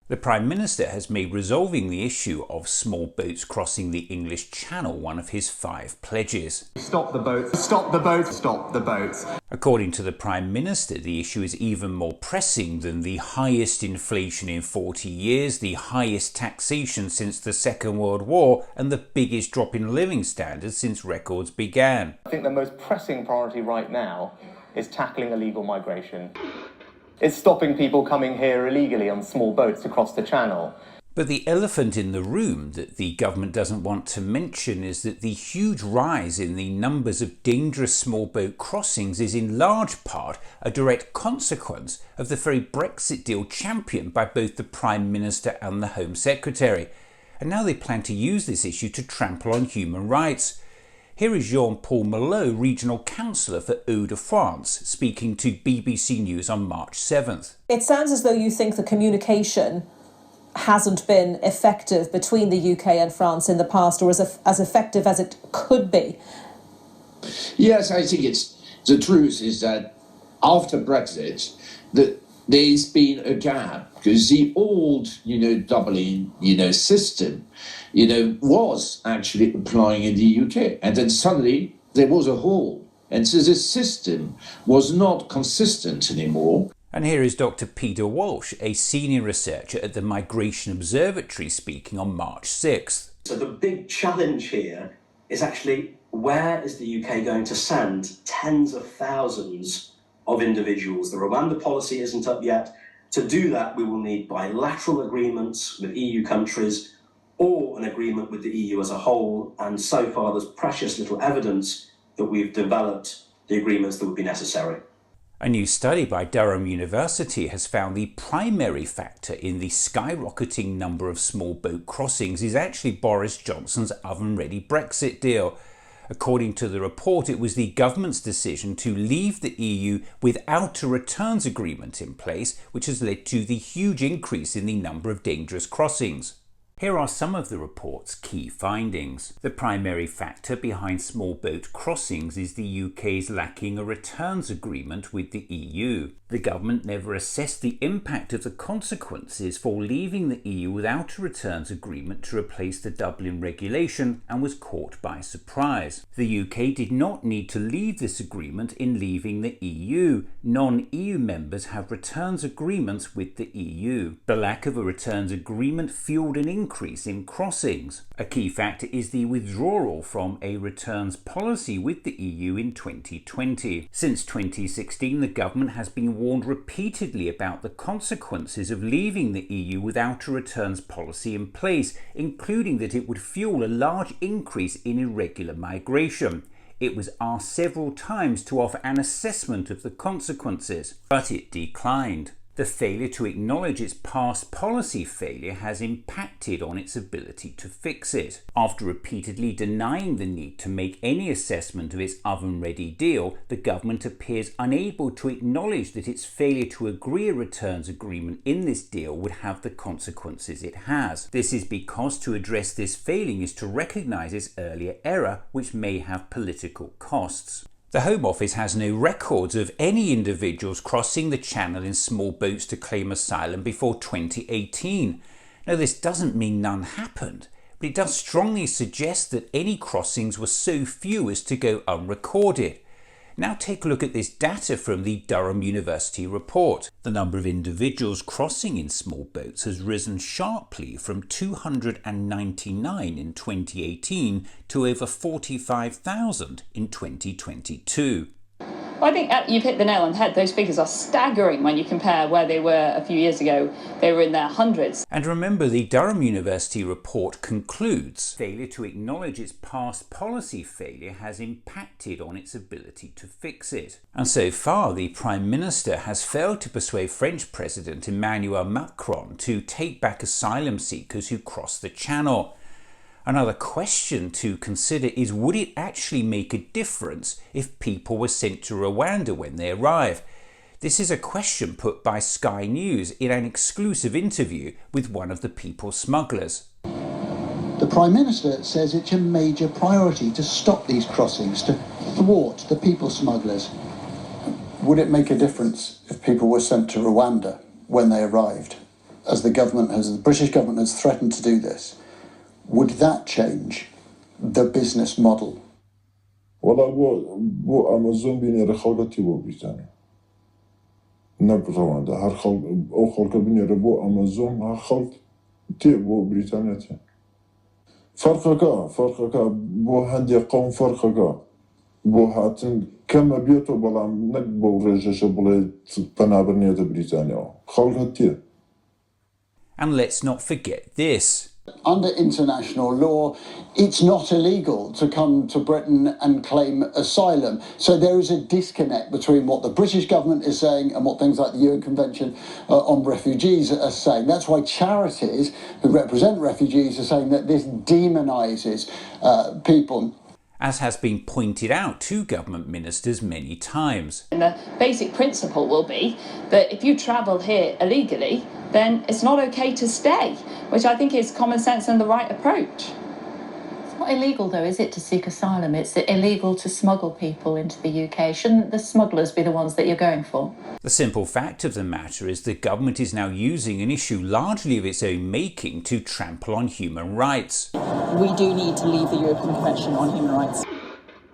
The Prime Minister has made resolving the issue of small boats crossing the English Channel one of his 5 pledges. Stop the boats, stop the boats, stop the boats. According to the Prime Minister, the issue is even more pressing than the highest inflation in 40 years, the highest taxation since the Second World War, and the biggest drop in living standards since records began. I think the most pressing priority right now is tackling illegal migration. It's stopping people coming here illegally on small boats across the Channel. But the elephant in the room that the government doesn't want to mention is that the huge rise in the numbers of dangerous small boat crossings is in large part a direct consequence of the very Brexit deal championed by both the Prime Minister and the Home Secretary. And now they plan to use this issue to trample on human rights. Here is Jean-Paul Malot, Regional Councillor for Hauts-de-France, speaking to BBC News on March 7th. It sounds as though you think the communication hasn't been effective between the UK and France in the past, or as effective as it could be. Yes, I think the truth is that after Brexit, there's been a gap, because the old, Dublin, system, was actually applying in the UK. And then suddenly there was a hole. And so the system was not consistent anymore. And here is Dr. Peter Walsh, a senior researcher at the Migration Observatory, speaking on March 6th. So the big challenge here is actually, where is the UK going to send tens of thousands of individuals? The Rwanda policy isn't up yet. To do that, we will need bilateral agreements with EU countries or an agreement with the EU as a whole. And so far, there's precious little evidence that we've developed the agreements that would be necessary. A new study by Durham University has found the primary factor in the skyrocketing number of small boat crossings is actually Boris Johnson's oven-ready Brexit deal. According to the report, it was the government's decision to leave the EU without a returns agreement in place, which has led to the huge increase in the number of dangerous crossings. Here are some of the report's key findings. The primary factor behind small boat crossings is the UK's lacking a returns agreement with the EU. The government never assessed the impact of the consequences for leaving the EU without a returns agreement to replace the Dublin regulation and was caught by surprise. The UK did not need to leave this agreement in leaving the EU. Non-EU members have returns agreements with the EU. The lack of a returns agreement fueled an increase in crossings. A key factor is the withdrawal from a returns policy with the EU in 2020. Since 2016, the government has been warned repeatedly about the consequences of leaving the EU without a returns policy in place, including that it would fuel a large increase in irregular migration. It was asked several times to offer an assessment of the consequences, but it declined. The failure to acknowledge its past policy failure has impacted on its ability to fix it. After repeatedly denying the need to make any assessment of its oven-ready deal, the government appears unable to acknowledge that its failure to agree a returns agreement in this deal would have the consequences it has. This is because to address this failing is to recognise its earlier error, which may have political costs. The Home Office has no records of any individuals crossing the Channel in small boats to claim asylum before 2018. Now, this doesn't mean none happened, but it does strongly suggest that any crossings were so few as to go unrecorded. Now take a look at this data from the Durham University report. The number of individuals crossing in small boats has risen sharply from 299 in 2018 to over 45,000 in 2022. Well, I think you've hit the nail on the head. Those figures are staggering when you compare where they were a few years ago. They were in their hundreds. And remember, the Durham University report concludes, failure to acknowledge its past policy failure has impacted on its ability to fix it. And so far, the Prime Minister has failed to persuade French President Emmanuel Macron to take back asylum seekers who cross the Channel. Another question to consider is, would it actually make a difference if people were sent to Rwanda when they arrive? This is a question put by Sky News in an exclusive interview with one of the people smugglers. The Prime Minister says it's a major priority to stop these crossings, to thwart the people smugglers. Would it make a difference if people were sent to Rwanda when they arrived? as the British government has threatened to do this, would that change the business model? والله بو امازون بینی رخالتی بو بریتانیا نك رواندا هر خلق او خلق بینی بو امازون هر خلق تي بو بريطانيا تي فرقك بو هندي قوم فرقك بو هاتن كما بيتو بلام نك بو رجش بلا بنابرنية بريطانيا خلق تي. And let's not forget this. Under international law, it's not illegal to come to Britain and claim asylum. So there is a disconnect between what the British government is saying and what things like the UN Convention on Refugees are saying. That's why charities who represent refugees are saying that this demonises people. As has been pointed out to government ministers many times. And the basic principle will be that if you travel here illegally, then it's not okay to stay, which I think is common sense and the right approach. It's not illegal, though, is it, to seek asylum? It's illegal to smuggle people into the UK. Shouldn't the smugglers be the ones that you're going for? The simple fact of the matter is the government is now using an issue largely of its own making to trample on human rights. We do need to leave the European Convention on Human Rights.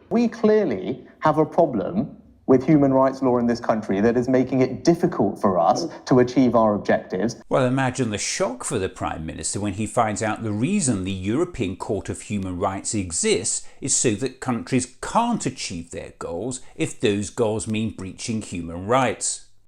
We clearly have a problem with human rights law in this country that is making it difficult for us to achieve our objectives. Well, imagine the shock for the Prime Minister when he finds out the reason the European Court of Human Rights exists is so that countries can't achieve their goals if those goals mean breaching human rights.